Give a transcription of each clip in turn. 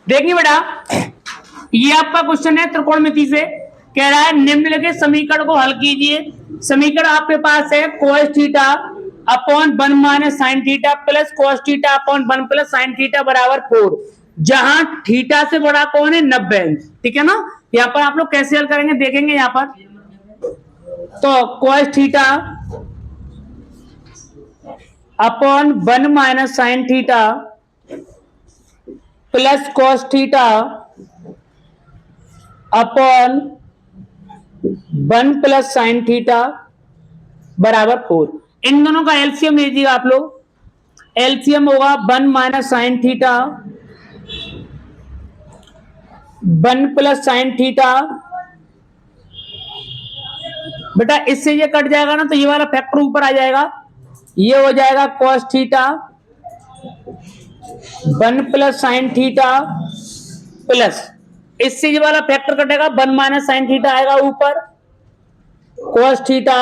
देखिए बेटा, ये आपका क्वेश्चन है त्रिकोणमिति से। कह रहा है निम्नलिखित समीकरण को हल कीजिए। समीकरण आपके पास है cos theta upon 1 minus sine theta plus cos theta upon 1 plus sine theta बराबर 4, जहां थीटा से बड़ा कौन है 90 अंश। ठीक है ना। यहाँ पर आप लोग कैसे हल करेंगे देखेंगे यहाँ पर। तो cos theta upon 1 minus sine theta plus cos theta upon 1 plus sine theta बराबर 4। इन दोनों का एलसीएम लीजिएगा आप लोग। एलसीएम होगा 1 minus sine theta 1 plus sine theta. बेटा इससे ये कट जाएगा ना तो ये वाला फैक्टर ऊपर आ जाएगा, ये हो जाएगा cos theta 1 plus sine theta plus इससे ये वाला फैक्टर कटेगा 1 माइनस साइन थीटा आएगा ऊपर, cos थीटा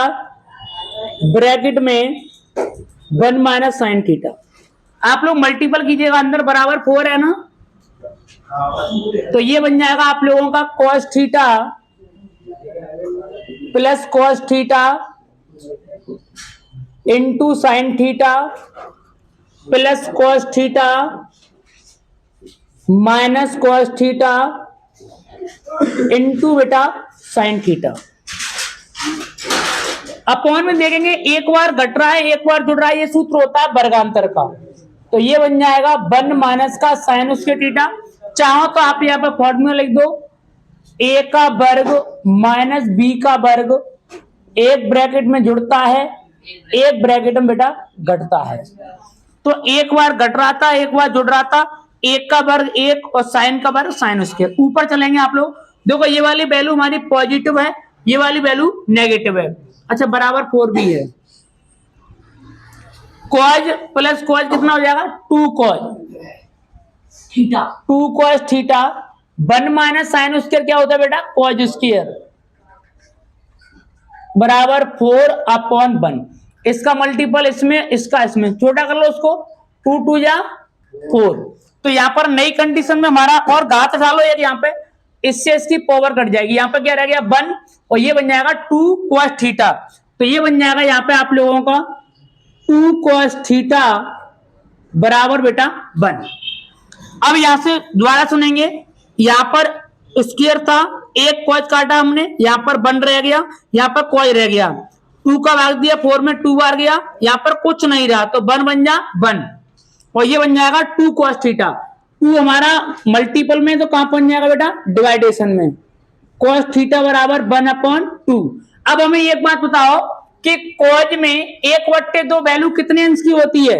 ब्रैकेट में 1 माइनस साइन थीटा। आप लोग मल्टीपल कीजिएगा, अंदर बराबर 4 है ना, तो ये बन जाएगा आप लोगों का cos theta plus cos theta into sine theta plus cos theta minus cos theta into बेटा साइन थीटा। अपॉन में देखेंगे एक बार घट रहा है एक बार जुड़ रहा है, ये सूत्र होता है वर्गांतर का। तो ये बन जाएगा 1 माइनस का साइन उसके थीटा। चाहो तो आप यहाँ पर फॉर्मूला लिख दो, a का वर्ग माइनस b का वर्ग, एक ब्रैकेट में जुड़ता है एक ब्रैकेट में बेटा घटता है। तो एक बार घट रहा था एक बार जुड़ रहा था, एक का वर्ग एक और साइन का वर्ग साइन उसके। ऊपर चलेंगे आप लोग, देखो ये वाली वैल्यू हमारी पॉजिटिव है, ये वाली वैल्यू नेगेटिव है। अच्छा बराबर 4 भी है। कॉज प्लस कॉज कितना हो जाएगा 2 cos theta 2 cos theta 1 minus sine square क्या होता है बेटा कॉज स्क्वायर बराबर 4 अपॉन 1। इसका मल्टीपल इसमें इसका इसमें छोटा कर लो उसको, 2 2 जा 4। तो यहां पर नई कंडीशन में हमारा और घात डालो एक यहाँ पे, इससे इसकी पावर कट जाएगी। यहाँ पे क्या रह गया 1 और ये बन जाएगा 2 cos थीटा। तो ये बन जाएगा यहाँ पे आप लोगों का 2 cos थीटा बराबर बेटा 1। अब यहां से दोबारा सुनेंगे, यहां पर स्क्वायर था एक cos काटा हमने, यहां पर 1 रह गया यहां पर cos रह गया, 2 का भाग दिया 4 में 2 बार गया, यहां पर कुछ नहीं रहा तो 1 बन जा 1 और ये बन जाएगा 2 cos थीटा। 2 हमारा मल्टीपल में तो कहां पहुंच जाएगा बेटा डिवाइडेशन में, cos थीटा बराबर 1 अपॉन 2। अब हमें एक बात बताओ कि cos में 1/2 वैल्यू कितने अंश की होती है,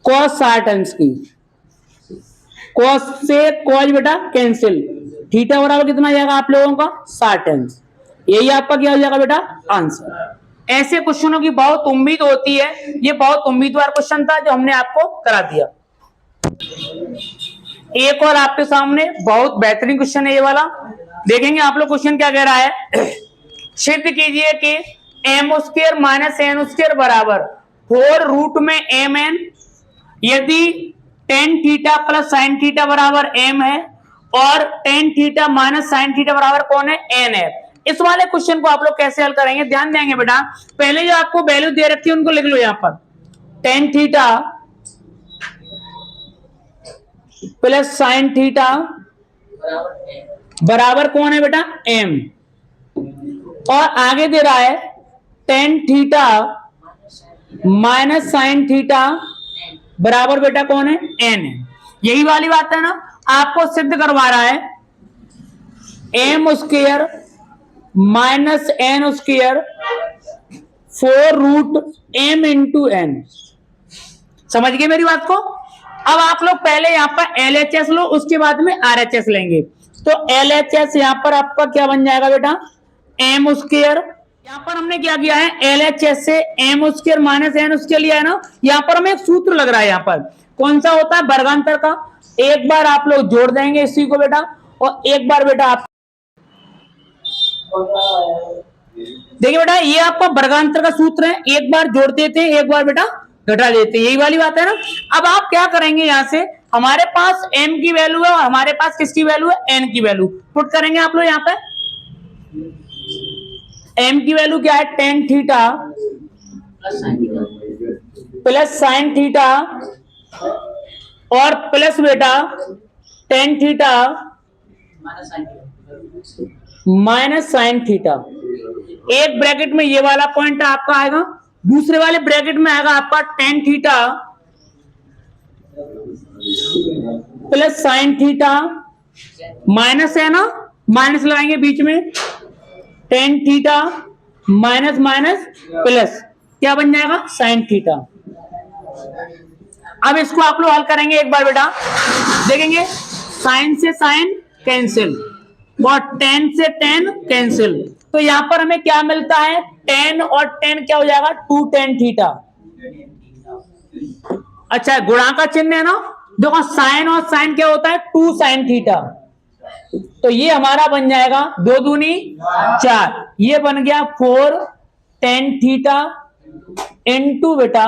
cos 60 अंश की। cos से cos बेटा कैंसिल, थीटा बराबर कितना आ जाएगा आप लोगों का 60 अंश। यही आपका क्या हो जाएगा बेटा आंसर। ऐसे क्वेश्चनों की बहुत उम्मीद होती है, ये बहुत उम्मीदवार क्वेश्चन था जो हमने आपको करा दिया। एक और आपके सामने बहुत बेहतरीन क्वेश्चन है ये वाला, देखेंगे आप लोग क्वेश्चन क्या कह रहा है। सिद्ध कीजिए कि M square minus N square बराबर 4 रूट में एम एन, यदि tan theta plus sine theta बराबर एम है और tan theta minus sine theta बराबर कौन है एन है। इस वाले क्वेश्चन को आप लोग कैसे हल करेंगे ध्यान देंगे बेटा। पहले जो आपको वैल्यू दे रखी है उनको लिख लो, यहां पर ten theta plus sine theta बराबर कौन है बेटा एम, और आगे दे रहा है tan theta minus sine theta बराबर बेटा कौन है एन है। यही वाली बात है ना, आपको सिद्ध करवा रहा है M square minus N square 4 root M into N. समझ गए मेरी बात को। अब आप लोग पहले यहां पर एलएचएस लो, उसके बाद में आरएचएस लेंगे। तो एलएचएस यहां पर आपका क्या बन जाएगा बेटा एम स्क्वायर। यहां पर हमने क्या किया है एलएचएस से M square minus N square लिया है ना, यहां पर हमें एक सूत्र लग रहा है, यहां पर कौन सा होता है वर्गांतर का। एक बार आप लोग जोड़ देंगे इसी को बेटा, और एक बार बेटा आप देखिए बेटा ये आपका वर्गांतर का सूत्र है, एक बार जोड़ते थे एक बार बेटा घटा देते हैं, यही वाली बात है ना। अब आप क्या करेंगे, यहां से हमारे पास m की वैल्यू है और हमारे पास किसकी वैल्यू है, n की वैल्यू पुट करेंगे आप लोग यहाँ पे। m की वैल्यू क्या है, tan theta plus sine theta और प्लस बेटा ten theta minus sine theta. एक ब्रैकेट में ये वाला पॉइंट आपका आएगा, दूसरे वाले ब्रैकेट में आएगा आपका ten theta plus sine theta, minus है ना, माइनस लगाएंगे बीच में, ten theta minus minus plus, क्या बन जाएगा, साइन थीटा। अब इसको आप लोग हल करेंगे एक बार बेटा, देखेंगे साइन से साइन कैंसिल और टेन से टेन कैंसिल, तो यहां पर हमें क्या मिलता है, टेन और टेन क्या हो जाएगा, टू टेन थीटा। अच्छा गुणा का चिन्ह है ना, देखो साइन और साइन क्या होता है, टू साइन थीटा, तो ये हमारा बन जाएगा दो दूनी चार, ये बन गया फोर टेन थीटा इनटू बेटा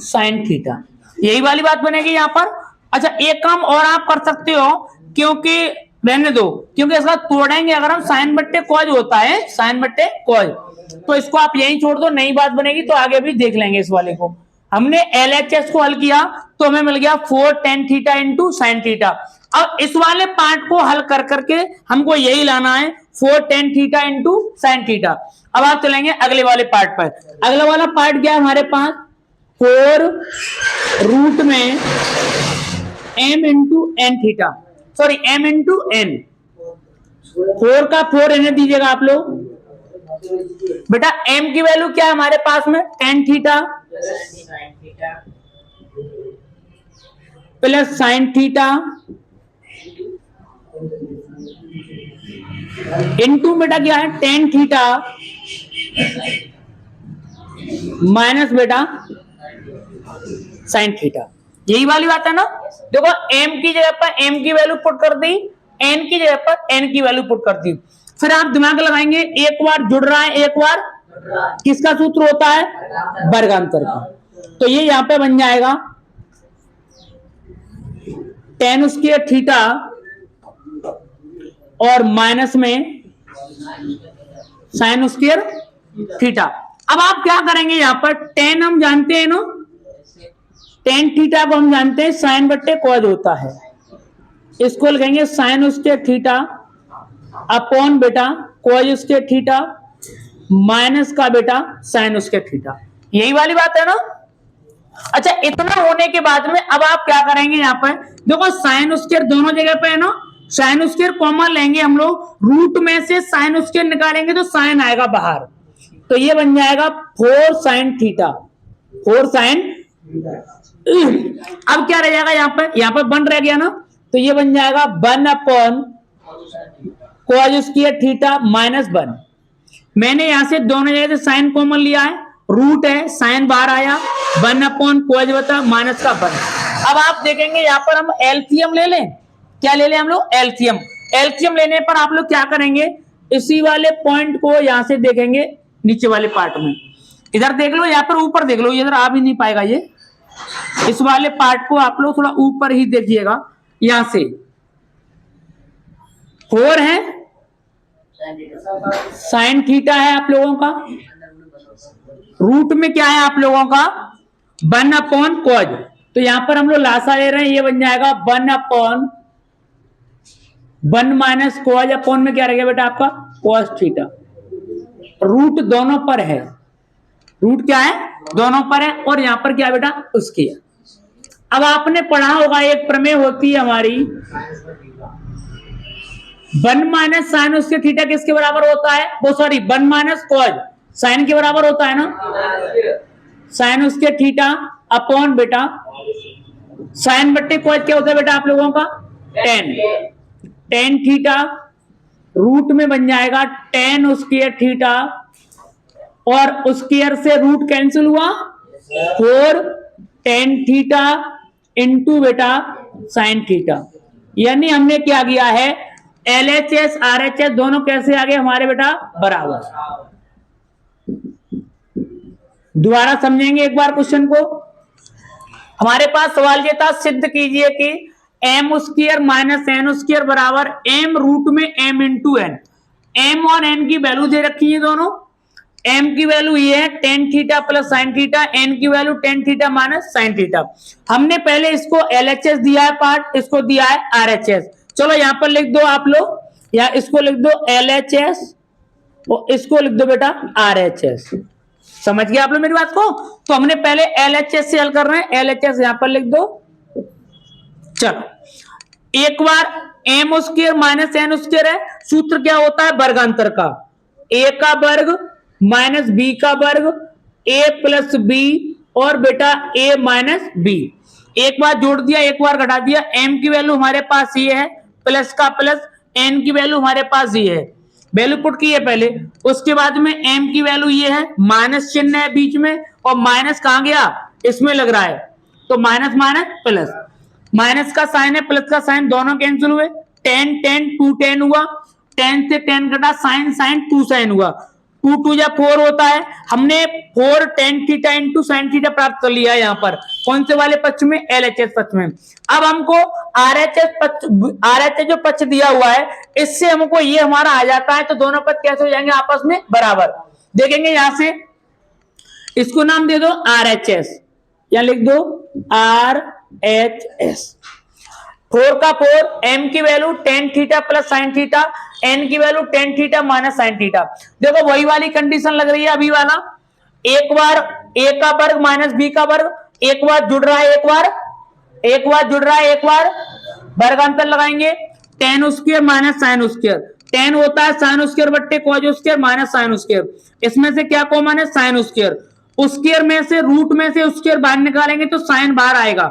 साइन थीटा, यही वाली बात बनेगी यहां पर। अच्छा एक काम और आप कर सकते हो, क्योंकि रहने दो, क्योंकि इसका तोड़ेंगे अगर हम, साइन बट्टे कॉज होता है, साइन बट्टे कॉज, तो इसको आप यहीं छोड़ दो, नई बात बनेगी तो आगे भी देख लेंगे इस वाले को। हमने LHS को हल किया तो हमें मिल गया four tan theta into sine theta. अब इस वाले पार्ट को हल कर करके हमको यही लाना है, four tan theta into sine theta. अब आप चलेंगे अगले वाले पार्ट पर। अगला वाला पार्ट क्या है हमारे पास, फोर रूट में m into N theta, sorry m into N, four का फोर रहने दीजिएगा आप लोग बेटा। m की वैल्यू क्या है हमारे पास में, ten theta plus sine theta into बेटा क्या है, टेन थीटा माइनस बेटा साइन थीटा, यही वाली बात है ना। देखो m की जगह पर m की वैल्यू पुट कर दी, n की जगह पर n की वैल्यू पुट कर दी, फिर आप दिमाग लगाएंगे, एक बार जुड़ रहा है एक बार किसका सूत्र होता है, वर्गांतर का, तो ये यहां पे बन जाएगा टेन स्क्वायर थीटा और माइनस में साइन स्क्वायर थीटा। अब आप क्या करेंगे, यहां पर टेन हम जानते हैं ना, टेन थीटा को हम जानते हैं साइन बट्टे कॉज होता है, इसको लिखेंगे साइन स्क्वायर थीटा अपॉन बेटा कॉज स्क्वायर थीटा माइनस का बेटा साइन स्क्वायर थीटा, यही वाली बात है ना। अच्छा इतना होने के बाद में अब आप क्या करेंगे, यहां पर देखो साइन स्क्वायर दोनों जगह पे है ना, साइन स्क्वायर कॉमन लेंगे हम लोग, रूट में से साइन स्क्वायर निकालेंगे तो साइन आएगा बाहर, तो ये बन जाएगा four sine theta, four sine. अब क्या रह जाएगा यहाँ पर वन रह गया ना, तो ये बन जाएगा one upon cos square theta minus one. मैंने यहां से दोनों जगह से साइन कॉमन लिया है, रूट है साइन बाहर आया, वन अपॉन कॉज बता माइनस का वन। अब आप देखेंगे यहाँ पर हम एलसीएम ले लें, क्या ले लें हम लोग, एलसीएम। एलसीएम लेने पर आप लोग क्या करेंगे, इसी वाले पॉइंट को यहां से देखेंगे नीचे वाले पार्ट में, इधर देख लो, यहाँ पर ऊपर देख लो, इधर आ भी नहीं पाएगा ये, इस वाले पार्ट को आप लोग थोड़ा ऊपर ही देखिएगा, यहां से फोर है साइन थीटा है आप लोगों का, रूट में क्या है आप लोगों का वन अपॉन कॉज, तो यहां पर हम लोग लासा ले रहे हैं, ये बन जाएगा one upon one minus cause upon में क्या रहेगा बेटा आपका कॉस थीटा, रूट दोनों पर है, रूट क्या है दोनों पर है, और यहां पर क्या बेटा उसकी है। अब आपने पढ़ा होगा एक प्रमेय होती है हमारी, वन माइनस साइन उसके थीटा किसके बराबर होता है, वो sorry one minus cos sine के बराबर होता है ना, साइन उसके थीटा अपॉन बेटा साइन बट्टे कॉज क्या होता है बेटा आप लोगों का टेन, टेन थीटा रूट में बन जाएगा टेन स्क्वायर थीटा, और स्क्वायर से रूट कैंसिल हुआ, फोर टेन थीटा इंटू बेटा साइन थीटा। यानी हमने क्या किया है, LHS RHS दोनों कैसे आ गए हमारे बेटा बराबर। दोबारा समझेंगे एक बार क्वेश्चन को, हमारे पास सवाल ये था, सिद्ध कीजिए कि M square minus N square बराबर एम रूट में एम इंटू एन। एम और एन की वैल्यू दे रखी है दोनों। एम की वैल्यू ये है tan theta plus sine theta, N की value tan theta minus sine theta. हमने पहले इसको एलएचएस दिया है पार्ट, इसको दिया है आरएचएस। चलो यहां पर लिख दो आप लोग, या इसको लिख दो एलएचएस और इसको लिख दो बेटा आरएचएस। समझ गए आप लोग मेरी बात को? तो हमने पहले एलएचएस से हल कर रहे हैं, एलएचएस यहां पर लिख दो। चलो एक बार M square minus N square है, सूत्र क्या होता है वर्गांतर का, ए का वर्ग माइनस बी का वर्ग, ए प्लस बी और बेटा ए माइनस बी। एक बार जोड़ दिया एक बार घटा दिया। एम की वैल्यू हमारे पास ये है प्लस का प्लस, एन की वैल्यू हमारे पास ये है, वैल्यू पुट की है पहले। उसके बाद में एम की वैल्यू ये है, माइनस चिन्ह है बीच में और माइनस कहां गया, इसमें लग रहा है, तो माइनस माइनस प्लस, माइनस का साइन है प्लस का साइन, दोनों कैंसिल हुए, टेन टेन टू टेन हुआ, टेन से टेन कटा, साइन साइन टू साइन हुआ, टू टू या फोर होता है। हमने four tan theta into sine theta प्राप्त कर लिया है यहाँ पर, कौन से वाले पक्ष में, एलएचएस पक्ष में। अब हमको आरएचएस जो पक्ष दिया हुआ है इससे हमको ये हमारा आ जाता है, तो दोनों पक्ष कैसे हो जाएंगे आपस में बराबर। देखेंगे यहां से, इसको नाम दे दो आरएचएस, या लिख दो आर एच एस। फोर का फोर, एम की value tan theta plus sine theta, N की value tan theta minus sine theta. देखो वही वाली कंडीशन लग रही है अभी वाला, एक बार ए का वर्ग माइनस बी का वर्ग, एक बार जुड़ रहा है एक बार जुड़ रहा है एक बार वर्गांतर लगाएंगे, ten square minus sine square, ten होता है साइन स्क्वायर बट्टे cause square minus sine square, इसमें से क्या कॉमन है, साइन स्क्वायर, स्क्वायर में से रूट में से स्क्वायर बाहर निकालेंगे तो साइन बाहर आएगा,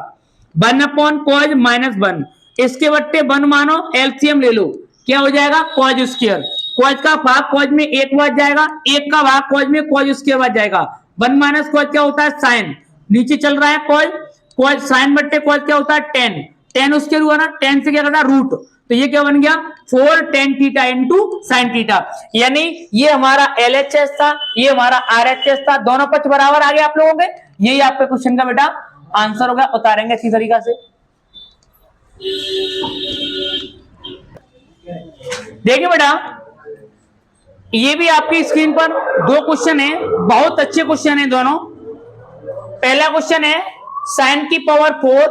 one upon cos minus one, इसके बट्टे वन मानो, एलसीएम ले लो, क्या हो जाएगा कॉज स्क्वायर, कॉज का भाग कॉज में एक बच जाएगा, एक का भाग कॉज में कॉज स्क्वायर बच जाएगा, वन माइनस कॉज क्या होता है साइन, नीचे चल रहा है कॉज, कॉज साइन बट्टे कॉज क्या होता है टेन, टेन स्क्वायर हुआ ना, टेन से क्या करता है रूट, तो ये क्या बन गया four tan theta into sine theta. यानी ये हमारा एलएचएस था, ये हमारा आरएचएस था, दोनों पक्ष बराबर आ गए आप लोगों के। यही आपके क्वेश्चन का बेटा आंसर होगा, उतारेंगे इसी तरीका से। देखिए बेटा ये भी आपकी स्क्रीन पर दो क्वेश्चन है, बहुत अच्छे क्वेश्चन है दोनों। पहला क्वेश्चन है साइन की पावर 4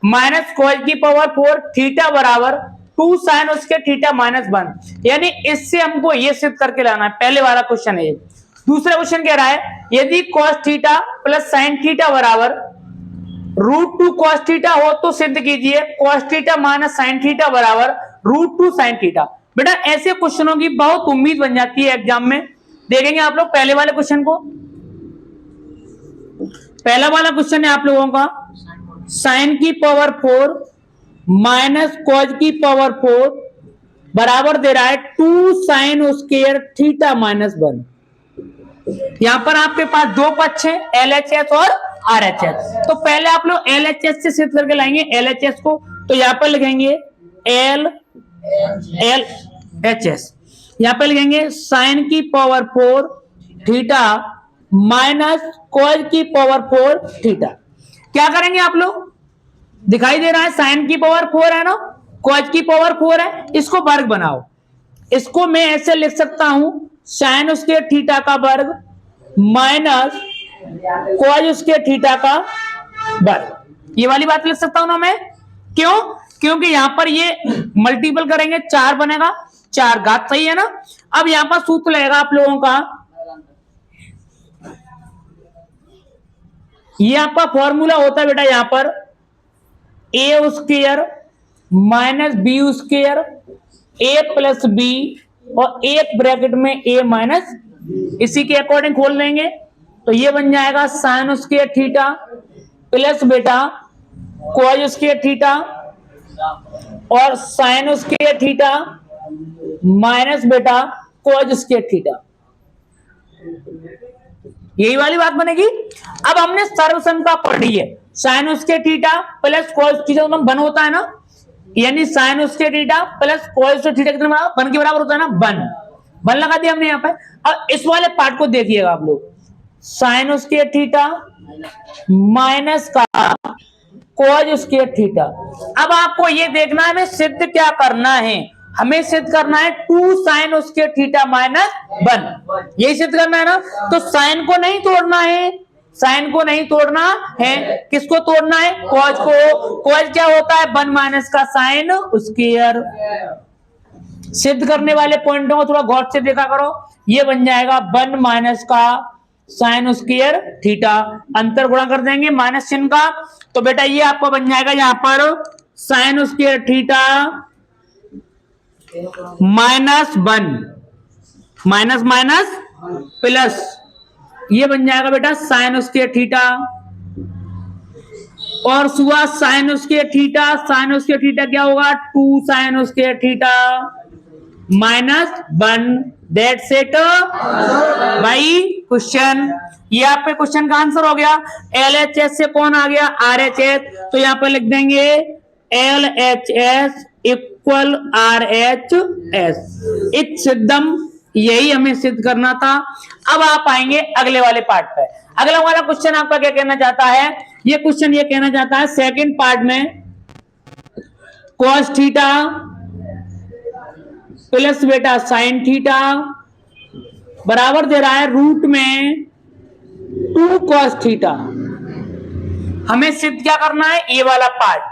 माइनस कॉस की पावर 4 थीटा बराबर 2 साइन उसके थीटा माइनस 1, यानी इससे हमको ये सिद्ध करके लाना है, पहले वाला क्वेश्चन है ये। दूसरा क्वेश्चन कह रहा है यदि cos theta plus sine theta बराबर रूट 2 कॉस थीटा हो तो सिद्ध कीजिए cos theta minus sine theta बराबर रूट 2 साइन थीटा। बेटा ऐसे क्वेश्चनों की बहुत उम्मीद बन जाती है एग्जाम में। देखेंगे आप लोग पहले वाले क्वेश्चन को। पहला वाला क्वेश्चन है आप लोगों का साइन की पावर 4 माइनस कॉज की पावर 4 बराबर दे रहा है 2 साइन स्क्वायर थीटा माइनस 1। यहां पर आपके पास दो पक्ष है एलएचएस और आरएचएस, तो पहले आप लोग एलएचएस से सिद्ध करके लाएंगे एलएचएस को, तो यहां पर लिखेंगे एल एल एच एस, यहां पर लिखेंगे साइन की पावर 4 थीटा माइनस कॉज की पावर 4 थीटा। क्या करेंगे आप लोग, दिखाई दे रहा है साइन की पावर 4 है ना, कॉज की पावर 4 है, इसको वर्ग बनाओ। इसको मैं ऐसे लिख सकता हूं साइन उसके थीटा का वर्ग माइनस कॉज उसके थीटा का वर्ग, ये वाली बात लिख सकता हूं ना मैं। क्यों, क्योंकि यहां पर ये मल्टीपल करेंगे 4 बनेगा, 4 घात, सही है ना। अब यहां पर सूत्र लगेगा आप लोगों का, ये आपका फॉर्मूला होता है बेटा यहां पर ए स्क्वायर माइनस बी स्क्वायर ए प्लस बी और एक ब्रैकेट में ए माइनस, इसी के अकॉर्डिंग खोल लेंगे तो ये बन जाएगा साइन स्क्वायर थीटा प्लस बेटा कॉज स्क्वायर थीटा और साइन स्क्वायर थीटा माइनस बेटा कॉज स्क्वायर थीटा, यही वाली बात बनेगी। अब हमने सर्वसम का पढ़ी है, साइन उसके theta plus cos theta one होता है ना, यानी साइन उसके थीटा प्लस कॉस थीटा कितना बराबर, वन के बराबर होता है ना, वन लगा दिया हमने यहाँ पे। अब इस वाले पार्ट को देखिएगा आप लोग, साइन उसके थीटा माइनस का कॉज स्क्वायर थीटा। अब आपको ये देखना है हमें सिद्ध क्या करना है, हमें सिद्ध करना है 2 साइन स्क्वायर थीटा माइनस 1, यही सिद्ध करना है ना। तो साइन को नहीं तोड़ना है, साइन को नहीं तोड़ना है, किसको तोड़ना है, कॉज को। कॉज क्या होता है, 1 माइनस का साइन स्क्वायर। सिद्ध करने वाले पॉइंटों को थोड़ा गौर से देखा करो। ये बन जाएगा 1 माइनस का साइन स्क्वायर थीटा, अंतर गुणा कर देंगे माइनस चिन्ह का, तो बेटा ये आपको बन जाएगा यहां पर sine square theta -1 minus minus plus, ये बन जाएगा बेटा साइन स्क्वायर थीटा। और सुबह sine square theta, sine square theta क्या होगा, 2 sine square theta -1, that set भाई क्वेश्चन। ये आपके क्वेश्चन का आंसर हो गया। LHS से कौन आ गया, RHS, तो यहां पर लिख देंगे LHS इक्वल RHS। सिद्धम, यही हमें सिद्ध करना था। अब आप आएंगे अगले वाले पार्ट पे। अगला वाला क्वेश्चन आपका क्या कहना चाहता है, ये क्वेश्चन ये कहना चाहता है सेकंड पार्ट में cos थीटा प्लस बेटा साइन थीटा बराबर दे रहा है रूट में 2 cos थीटा। हमें सिद्ध क्या करना है, ये वाला पार्ट,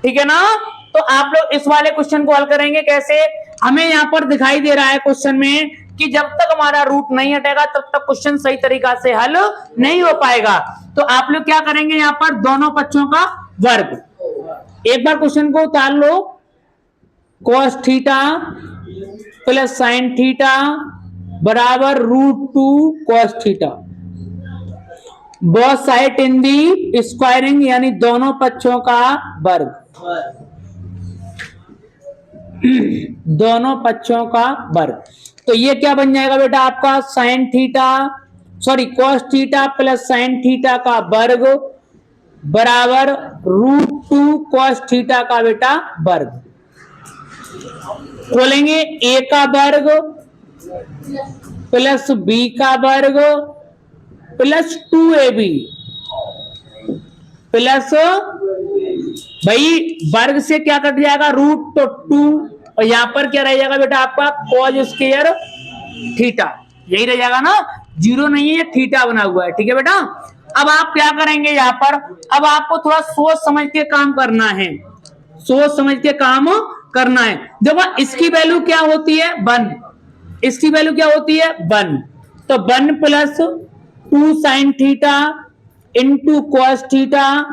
ठीक है ना। तो आप लोग इस वाले क्वेश्चन को हल करेंगे कैसे, हमें यहां पर दिखाई दे रहा है क्वेश्चन में कि जब तक हमारा रूट नहीं हटेगा तब तक क्वेश्चन सही तरीका से हल नहीं हो पाएगा। तो आप लोग क्या करेंगे, यहां पर दोनों पक्षों का वर्ग, एक बार क्वेश्चन को उतार लो, cos theta plus sine theta बराबर √2 cos थीटा, बोथ साइड इन दी स्क्वायरिंग, यानी दोनों पक्षों का वर्ग, दोनों पक्षों का वर्ग। तो ये क्या बन जाएगा बेटा आपका sine theta, sorry cos theta plus sine theta का वर्ग बराबर √2 cos थीटा का बेटा वर्ग। बोलेंगे a का वर्ग प्लस b का वर्ग प्लस 2ab प्लस, भाई वर्ग से क्या कट जाएगा, रूट, तो 2, और यहां पर क्या रह जाएगा बेटा आपका cos स्क्वायर थीटा, यही रह जाएगा ना, जीरो नहीं है, ये थीटा बना हुआ है, ठीक है बेटा। अब आप क्या करेंगे यहां पर, अब आपको थोड़ा सोच समझ के काम करना है, सोच समझ के काम करना है। देखो इसकी वैल्यू क्या होती है 1, इसकी वैल्यू क्या होती है 1, तो 1 plus 2 sine theta into cos theta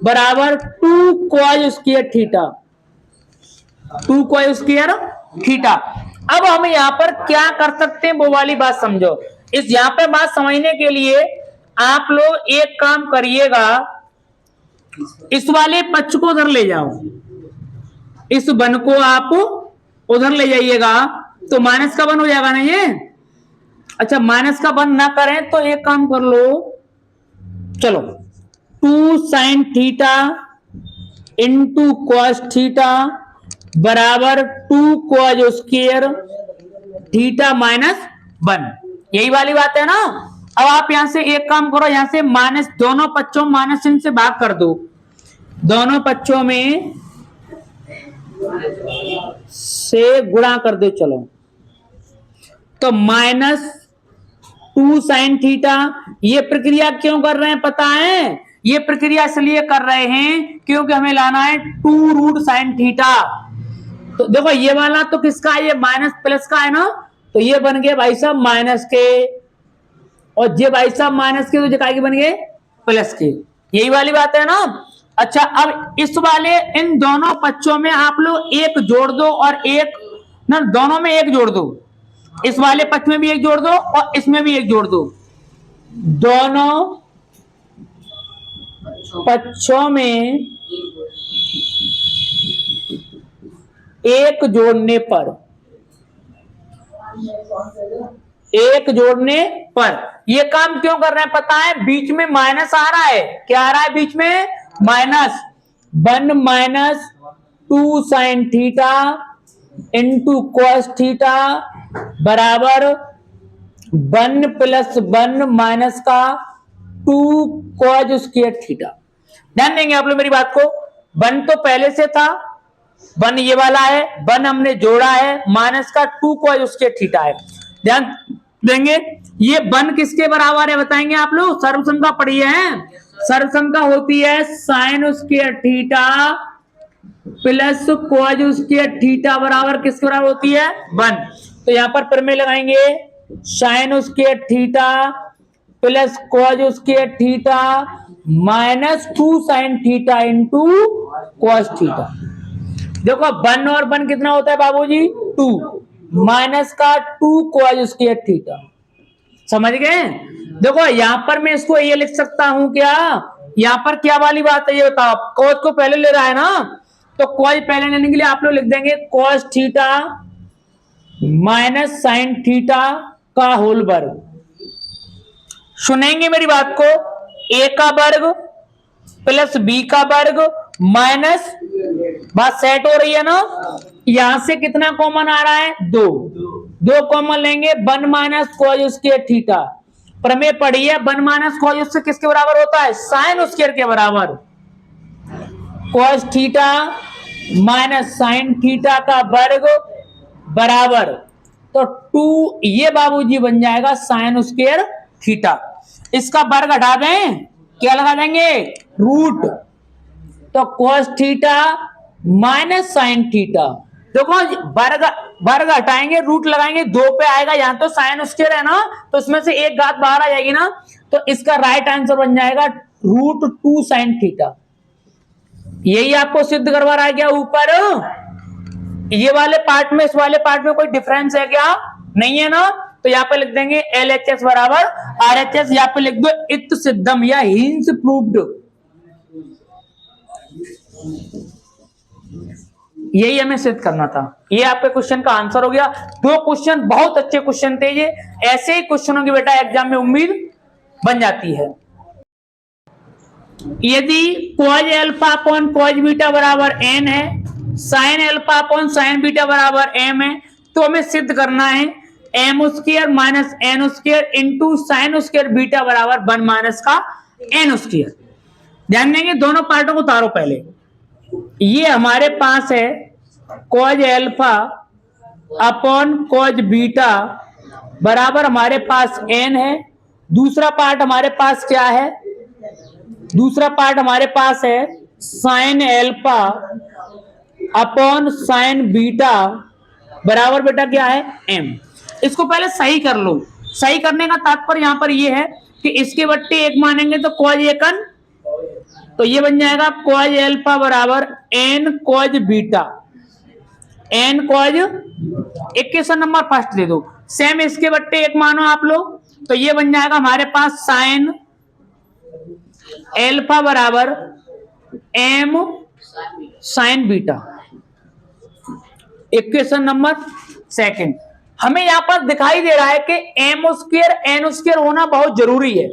बराबर 2 cos square theta, 2 cos square theta. अब हम यहां पर क्या कर सकते हैं वो वाली बात समझो। इस यहां पे बात समझने के लिए आप लोग एक काम करिएगा, इस वाले पक्ष को उधर ले जाओ, इस 1 को आप उधर ले जाइएगा, तो माइनस का 1 हो जाएगा ना ये। अच्छा माइनस का 1 ना करें तो एक काम कर लो, चलो 2 sine theta into cos theta बराबर 2 cos स्क्वायर थीटा -1, यही वाली बात है ना। अब आप यहां से एक काम करो, यहां से माइनस, दोनों पक्षों माइनस चिन्ह से भाग कर दो, दोनों पक्षों में से गुणा कर दो, चलो तो -2 साइन थीटा। ये प्रक्रिया क्यों कर रहे हैं पता है, ये प्रक्रिया इसलिए कर रहे हैं क्योंकि हमें लाना है 2 रूट साइन थीटा। तो देखो ये वाला तो किसका है, ये माइनस प्लस का है ना, तो ये बन गए भाई साहब माइनस के, और ये भाई साहब माइनस के, तो ये काय बन गए प्लस के, यही वाली बात है ना। अच्छा अब इस वाले इन दोनों पक्षों में आप लोग एक जोड़ दो और एक ना, दोनों में एक जोड़ दो, इस वाले पक्ष में भी एक जोड़ दो और इसमें भी एक जोड़ दो, दोनों पक्षों में एक जोड़ने पर, एक जोड़ने पर ये काम क्यों कर रहे हैं पता है, बीच में माइनस आ रहा है, क्या आ रहा है बीच में minus, 1 minus 2 sine theta into cos theta बराबर 1 प्लस 1 माइनस का 2 cos स्क्वायर थीटा। ध्यान देंगे आप लोग मेरी बात को। वन तो पहले से था, वन ये वाला है, वन हमने जोड़ा है, माइनस का 2 cos उसके थीटा है। ध्यान देंगे ये वन किसके बराबर है बताएंगे आप लोग, सर्वसंख्या पढ़ी है। सर्वसंख्या होती है sine square theta plus cos square theta बराबर किसके बराबर होती है, 1। तो यहां पर प्रमेय लगाएंगे sine square theta plus cos square theta minus 2 sine theta into cos theta. देखो 1 और 1 कितना होता है बाबूजी, 2 माइनस का 2 cos स्क्वायर थीटा। समझ गए। देखो यहां पर मैं इसको ये लिख सकता हूं क्या, यहां पर क्या वाली बात है ये बताओ, cos को पहले ले रहा है ना, तो cos पहले लेने के लिए आप लोग लिख देंगे cos theta minus sine theta का होल वर्ग। सुनेंगे मेरी बात को, a का वर्ग प्लस b का वर्ग माइनस, बात सेट हो रही है ना। यहां से कितना कॉमन आ रहा है, 2 कॉमन लेंगे, 1 माइनस cos स्क्वायर थीटा। प्रमेय पढ़िए 1 माइनस cos से किसके बराबर होता है, साइन स्क्वायर के बराबर। cos theta minus sine theta का वर्ग बराबर, तो 2 ये बाबूजी बन जाएगा साइन स्क्वायर थीटा। इसका वर्ग हटा दें, क्या लगा देंगे, रूट। तो cos theta minus sine theta, देखो वर्ग हटाएंगे रूट लगाएंगे, 2 पे आएगा, यहां तो साइन स्क्वायर है ना, तो उसमें से एक घात बाहर आ जाएगी ना, तो इसका राइट आंसर बन जाएगा रूट 2 साइन थीटा। यही आपको सिद्ध करवा रहा है क्या ऊपर, ये वाले पार्ट में इस वाले पार्ट में कोई डिफरेंस है क्या, नहीं है ना। तो यहाँ पे लिख देंगे LHS बराबर RHS, यहाँ पे लिख दो इत सिद्धम या हिंस प्रूव्ड। यही हमें सिद्ध करना था। ये आपके क्वेश्चन का आंसर हो गया। 2 क्वेश्चन बहुत अच्छे क्वेश्चन थे ये, ऐसे ही क्वेश्चनों की बेटा एग्जाम में उम्मीद बन जाती है। यदि cos alpha upon cos beta बराबर n है, sin alpha upon sin beta बराबर m है, तो हमें सिद्ध करना है m square minus n square into sine square beta बराबर 1 माइनस का n स्क्वायर। ध्यान देंगे दोनों पार्टों को उतारो पहले। ये हमारे पास है cos alpha upon cos beta बराबर हमारे पास n है। दूसरा पार्ट हमारे पास क्या है, दूसरा पार्ट हमारे पास है sine alpha upon sine beta बराबर बेटा क्या है, m। इसको पहले सही कर लो। सही करने का तात्पर्य यहां पर ये है कि इसके बट्टे 1 मानेंगे तो cos 1n, तो ये बन जाएगा cos अल्फा बराबर n cos beta, n cos, equation number first दे दो। सेम इसके बट्टे 1 मानो आप लोग, तो ये बन जाएगा हमारे पास साइन अल्फा बराबर m sign beta, equation number second. हमें यहां पर दिखाई दे रहा है कि m स्क्वायर n स्क्वायर होना बहुत जरूरी है,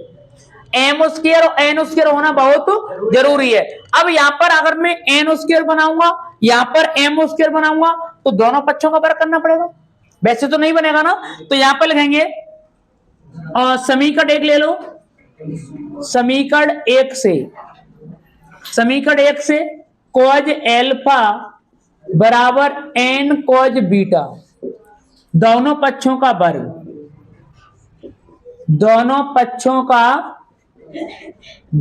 m स्क्वायर और n स्क्वायर होना बहुत जरूरी है। अब यहां पर अगर मैं n स्क्वायर बनाऊंगा, यहां पर m स्क्वायर बनाऊंगा, तो दोनों पक्षों का वर्ग करना पड़ेगा, वैसे तो नहीं बनेगा ना। तो यहां पर लिखेंगे समीकरण 1 ले लो, समीकरण 1 से cos अल्फा बराबर n cos बीटा, दोनों पक्षों का वर्ग, दोनों पक्षों का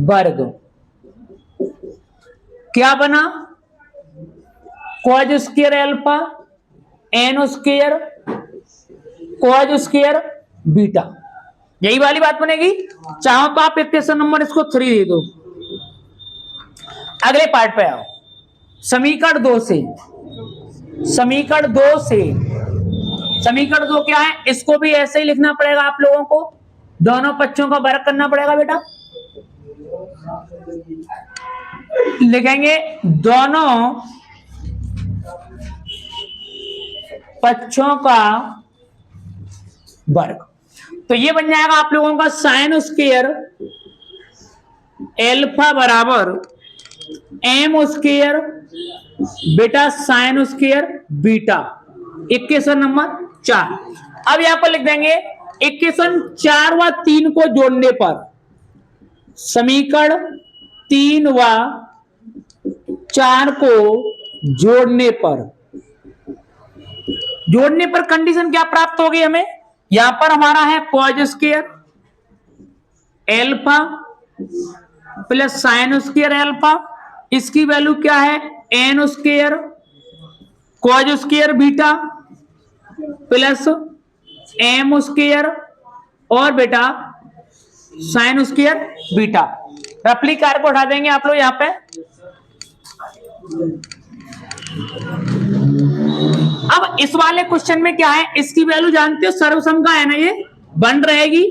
वर्ग क्या बना, cos square alpha n square cos square beta, यही वाली बात बनेगी। चाहो तो आप इक्वेशन नंबर इसको 3 दे दो। अगले पार्ट पे आओ, समीकरण 2 से, समीकरण 2 क्या है, इसको भी ऐसे ही लिखना पड़ेगा आप लोगों को, दोनों पक्षों का वर्ग करना पड़ेगा बेटा। लिखेंगे दोनों पक्षों का वर्ग, तो ये बन जाएगा आप लोगों का साइन स्क्वायर अल्फा बराबर m स्क्वायर बेटा sine square beta, equation number 4। अब यहां पर लिख देंगे इक्वेशन 4 व 3 को जोड़ने पर समीकरण 3 व 4 को जोड़ने पर कंडीशन क्या प्राप्त होगी हमें? यहां पर हमारा है cos square alpha plus sine square alpha, इसकी वैल्यू क्या है? N square cos square beta plus M square और बेटा साइन स्क्वायर बीटा। रफली कार्य को उठा देंगे आप लोग यहां पे। अब इस वाले क्वेश्चन में क्या है, इसकी वैल्यू जानते हो सर्वसम का है ना, ये 1 रहेगी।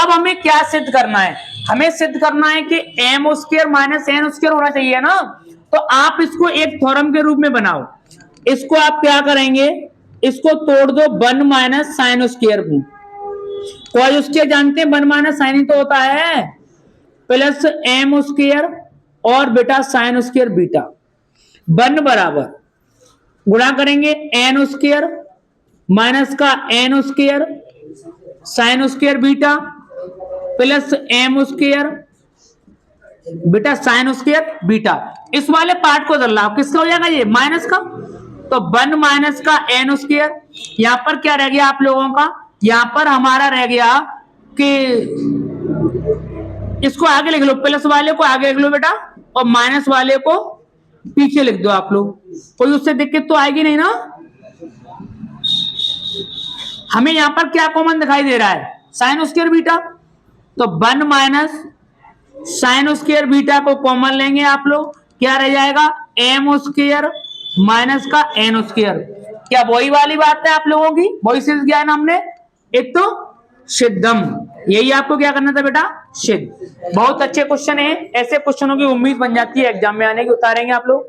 अब हमें क्या सिद्ध करना है? हमें सिद्ध करना है कि M square minus N square होना चाहिए ना। तो आप इसको एक थ्योरम के रूप में बनाओ। इसको आप क्या करेंगे, इसको तोड़ दो 1 माइनस साइन स्क्वायर में। कॉज स्क्वायर जानते हैं 1 माइनस साइन ही तो होता है, प्लस एम स्क्वायर और बेटा साइन स्क्वायर बीटा 1 बराबर गुणा करेंगे एन स्क्वायर माइनस का N square sine square beta plus M square बेटा साइन स्क्वायर बीटा। इस वाले पार्ट को कर लाओ, किसका हो जाएगा ये? माइनस का। तो 1 माइनस का एन स्क्वायर, यहां पर क्या रह गया आप लोगों का? यहां पर हमारा रह गया कि इसको आगे लिख लो, प्लस वाले को आगे लिख लो बेटा और माइनस वाले को पीछे लिख दो आप लोग। कोई उससे दिक्कत तो आएगी नहीं ना। हमें यहां पर क्या कॉमन दिखाई दे रहा है? Sign square beta. तो 1 माइनस साइन स्क्वायर बीटा को कॉमन लेंगे आप लोग, क्या रह जाएगा? एम स्क्वायर माइनस का एन स्क्वायर। क्या वही वाली बात है आप लोगों की? वही सिद्ध किया ना हमने, एक तो सिद्धम। यही आपको क्या करना था बेटा? सिद्ध। बहुत अच्छे क्वेश्चन है, ऐसे क्वेश्चनों की उम्मीद बन जाती है एग्जाम में आने की। उतारेंगे आप लोग।